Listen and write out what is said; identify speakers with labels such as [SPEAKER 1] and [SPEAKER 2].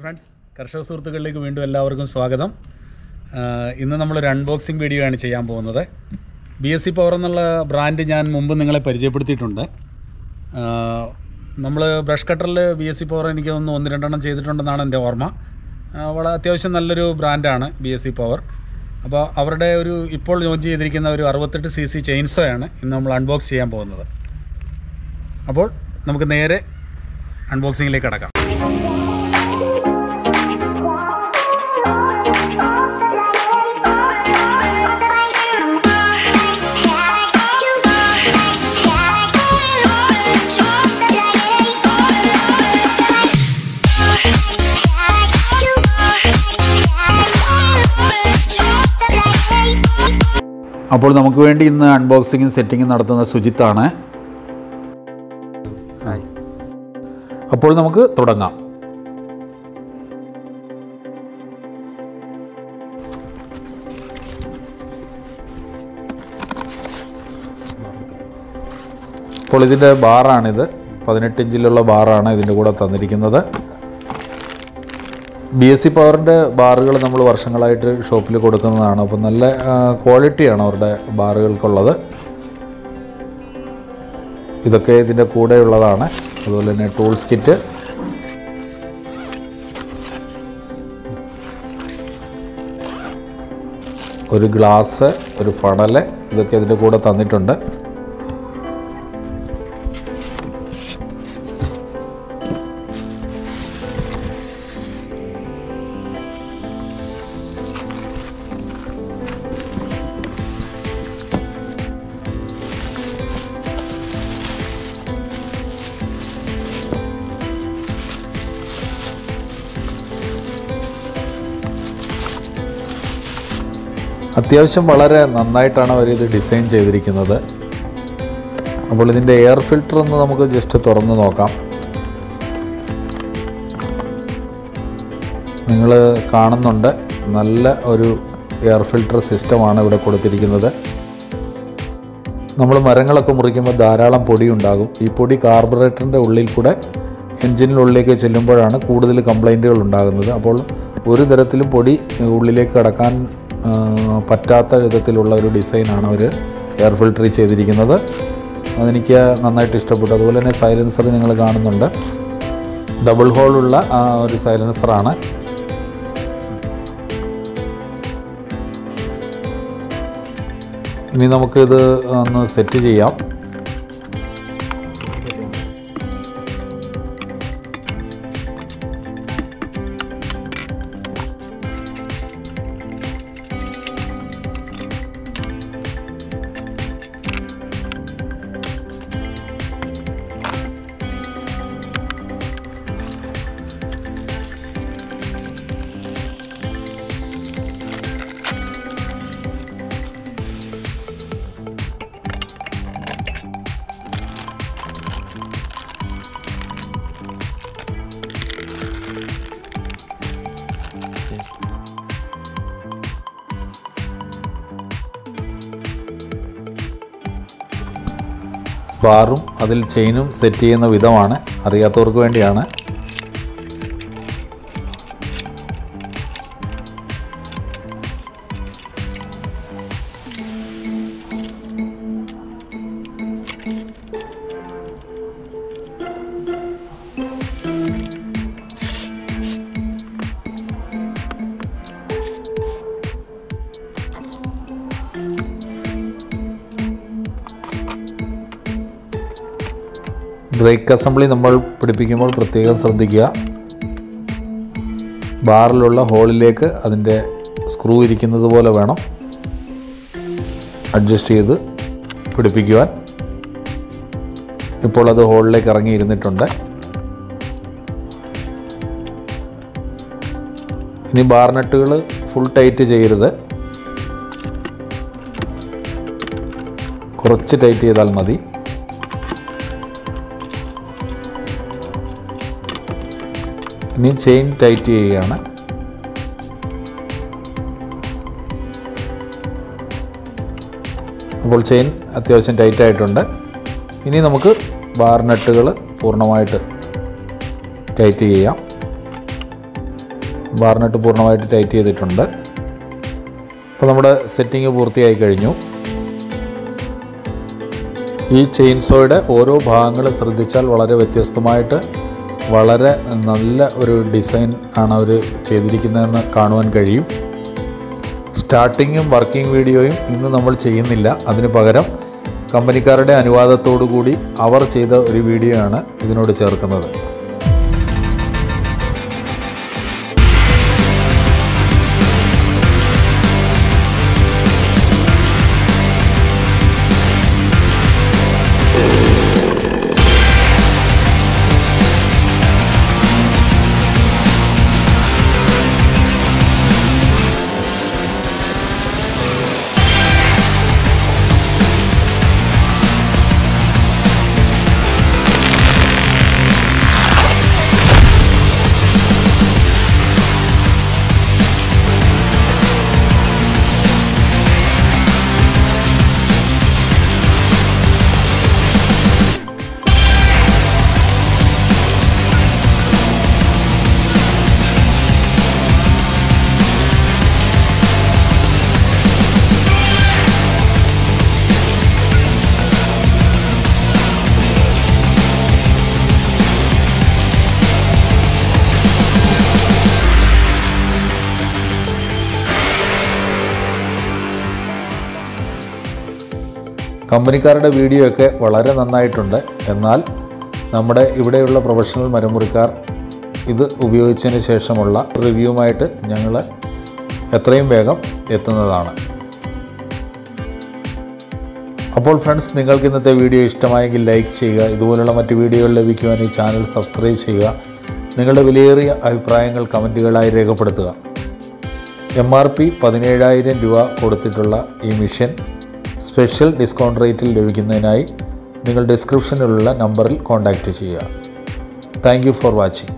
[SPEAKER 1] Friends, കർഷക സുഹൃത്തുക്കളിലേക്ക് വീണ്ടും എല്ലാവർക്കും സ്വാഗതം. ഇന്ന് നമ്മളൊരു അൺബോക്സിംഗ് വീഡിയോ ആണ് ചെയ്യാൻ പോകുന്നത്. BSc പവർ എന്നുള്ള ബ്രാൻഡ് ഞാൻ മുമ്പ് നിങ്ങളെ പരിചയപ്പെടുത്തിയിട്ടുണ്ട്. നമ്മൾ ബ്രഷ് കട്ടറിൽ BSc പവർ എനിക്ക് ഒന്ന് രണ്ടെണ്ണം ചെയ്തിട്ടുണ്ടെന്നാണ് എൻ്റെ ഓർമ്മ. വളരെ അത്യാവശ്യം നല്ലൊരു ബ്രാൻഡാണ് BSc പവർ. അപ്പോൾ അവരുടെ ഇപ്പോൾ ലോഞ്ച് ചെയ്തിരിക്കുന്ന ഒരു 68cc ചെയിൻസോയാണ് ഇന്ന് നമ്മൾ അൺബോക്സ് ചെയ്യാൻ പോകുന്നത്. അപ്പോൾ നമുക്ക് നേരെ അൺബോക്സിങ്ങിലേക്ക് കടക്കാം. അപ്പോൾ നമുക്ക് വേണ്ടി ഇന്ന് അൺബോക്സിങ്ങും സെറ്റിങ്ങും നടത്തുന്ന സുജിത്താണ്. അപ്പോൾ നമുക്ക് തുടങ്ങാം. അപ്പോൾ ഇതിൻ്റെ ബാറാണിത്. 18 ഇഞ്ചിലുള്ള ബാറാണ് ഇതിൻ്റെ കൂടെ തന്നിരിക്കുന്നത്. BSc പവറിൻ്റെ ബാറുകൾ നമ്മൾ വർഷങ്ങളായിട്ട് ഷോപ്പിൽ കൊടുക്കുന്നതാണ്. അപ്പോൾ നല്ല ക്വാളിറ്റിയാണ് അവരുടെ ബാറുകൾക്കുള്ളത്. ഇതൊക്കെ ഇതിൻ്റെ കൂടെയുള്ളതാണ്. അതുപോലെ തന്നെ ടൂൾസ് കിറ്റ്, ഒരു ഗ്ലാസ്, ഒരു ഫണല്, ഇതൊക്കെ ഇതിൻ്റെ കൂടെ തന്നിട്ടുണ്ട്. അത്യാവശ്യം വളരെ നന്നായിട്ടാണ് അവരിത് ഡിസൈൻ ചെയ്തിരിക്കുന്നത്. അപ്പോൾ ഇതിൻ്റെ എയർ ഫിൽറ്റർ ഒന്ന് നമുക്ക് ജസ്റ്റ് തുറന്ന് നോക്കാം. നിങ്ങൾ കാണുന്നുണ്ട്, നല്ല ഒരു എയർ ഫിൽറ്റർ സിസ്റ്റമാണ് ഇവിടെ കൊടുത്തിരിക്കുന്നത്. നമ്മൾ മരങ്ങളൊക്കെ മുറിക്കുമ്പോൾ ധാരാളം പൊടി ഉണ്ടാകും. ഈ പൊടി കാർബറേറ്ററിൻ്റെ ഉള്ളിൽ കൂടെ എൻജിനിനുള്ളിലേക്ക് ചെല്ലുമ്പോഴാണ് കൂടുതൽ കംപ്ലൈൻറ്റുകൾ ഉണ്ടാകുന്നത്. അപ്പോൾ ഒരു തരത്തിലും പൊടി ഉള്ളിലേക്ക് കടക്കാൻ പറ്റാത്ത വിധത്തിലുള്ള ഒരു ഡിസൈനാണ് അവർ എയർ ഫിൽറ്റർ ചെയ്തിരിക്കുന്നത്. അതെനിക്ക് നന്നായിട്ട് ഇഷ്ടപ്പെട്ടു. അതുപോലെ തന്നെ സൈലൻസർ നിങ്ങൾ കാണുന്നുണ്ട്, ഡബിൾ ഹോളുള്ള ഒരു സൈലൻസറാണ്. ഇനി നമുക്കിത് ഒന്ന് സെറ്റ് ചെയ്യാം. ബാറും അതിൽ ചെയിനും സെറ്റ് ചെയ്യുന്ന വിധമാണ്, അറിയാത്തവർക്ക് വേണ്ടിയാണ്. ബ്രേക്ക് അസംബ്ലി നമ്മൾ പിടിപ്പിക്കുമ്പോൾ പ്രത്യേകം ശ്രദ്ധിക്കുക. ബാറിലുള്ള ഹോളിലേക്ക് അതിൻ്റെ സ്ക്രൂ ഇരിക്കുന്നത് പോലെ വേണം അഡ്ജസ്റ്റ് ചെയ്ത് പിടിപ്പിക്കുവാൻ. ഇപ്പോൾ അത് ഹോളിലേക്ക് ഇറങ്ങിയിരുന്നിട്ടുണ്ട്. ഇനി ബാർ നട്ടുകൾ ഫുൾ ടൈറ്റ് ചെയ്യരുത്, കുറച്ച് ടൈറ്റ് ചെയ്താൽ മതി. ഇനി ചെയിൻ ടൈറ്റ് ചെയ്യുകയാണ്. അപ്പോൾ ചെയിൻ അത്യാവശ്യം ടൈറ്റായിട്ടുണ്ട്. ഇനി നമുക്ക് ബാർ നട്ടുകൾ പൂർണ്ണമായിട്ട് ടൈറ്റ് ചെയ്യാം. ബാർ നട്ട് പൂർണ്ണമായിട്ട് ടൈറ്റ് ചെയ്തിട്ടുണ്ട്. അപ്പോൾ നമ്മുടെ സെറ്റിംഗ് പൂർത്തിയായി കഴിഞ്ഞു. ഈ ചെയിൻസോയുടെ ഓരോ ഭാഗങ്ങളും ശ്രദ്ധിച്ചാൽ വളരെ വ്യത്യസ്തമായിട്ട് വളരെ നല്ല ഒരു ഡിസൈൻ ആണ് അവർ ചെയ്തിരിക്കുന്നതെന്ന് കാണുവാൻ കഴിയും. സ്റ്റാർട്ടിങ്ങും വർക്കിംഗ് വീഡിയോയും ഇന്ന് നമ്മൾ ചെയ്യുന്നില്ല. അതിന് പകരം കമ്പനിക്കാരുടെ അനുവാദത്തോടു കൂടി അവർ ചെയ്ത ഒരു വീഡിയോ ആണ് ഇതിനോട് ചേർക്കുന്നത്. കമ്പനിക്കാരുടെ വീഡിയോ ഒക്കെ വളരെ നന്നായിട്ടുണ്ട്. എന്നാൽ നമ്മുടെ ഇവിടെയുള്ള പ്രൊഫഷണൽ മരമുറിക്കാർ ഇത് ഉപയോഗിച്ചതിന് ശേഷമുള്ള റിവ്യൂവുമായിട്ട് ഞങ്ങൾ എത്രയും വേഗം എത്തുന്നതാണ്. അപ്പോൾ ഫ്രണ്ട്സ്, നിങ്ങൾക്ക് ഇന്നത്തെ വീഡിയോ ഇഷ്ടമായെങ്കിൽ ലൈക്ക് ചെയ്യുക. ഇതുപോലുള്ള മറ്റ് വീഡിയോകൾ ലഭിക്കുവാൻ ഈ ചാനൽ സബ്സ്ക്രൈബ് ചെയ്യുക. നിങ്ങളുടെ വിലയേറിയ അഭിപ്രായങ്ങൾ കമൻറ്റുകളായി രേഖപ്പെടുത്തുക. MRP 17,000 രൂപ കൊടുത്തിട്ടുള്ള ഈ മെഷീൻ സ്പെഷ്യൽ ഡിസ്കൗണ്ട് റേറ്റിൽ ലഭിക്കുന്നതിനായി നിങ്ങൾ ഡിസ്ക്രിപ്ഷനിലുള്ള നമ്പറിൽ കോൺടാക്റ്റ് ചെയ്യുക. Thank you for watching.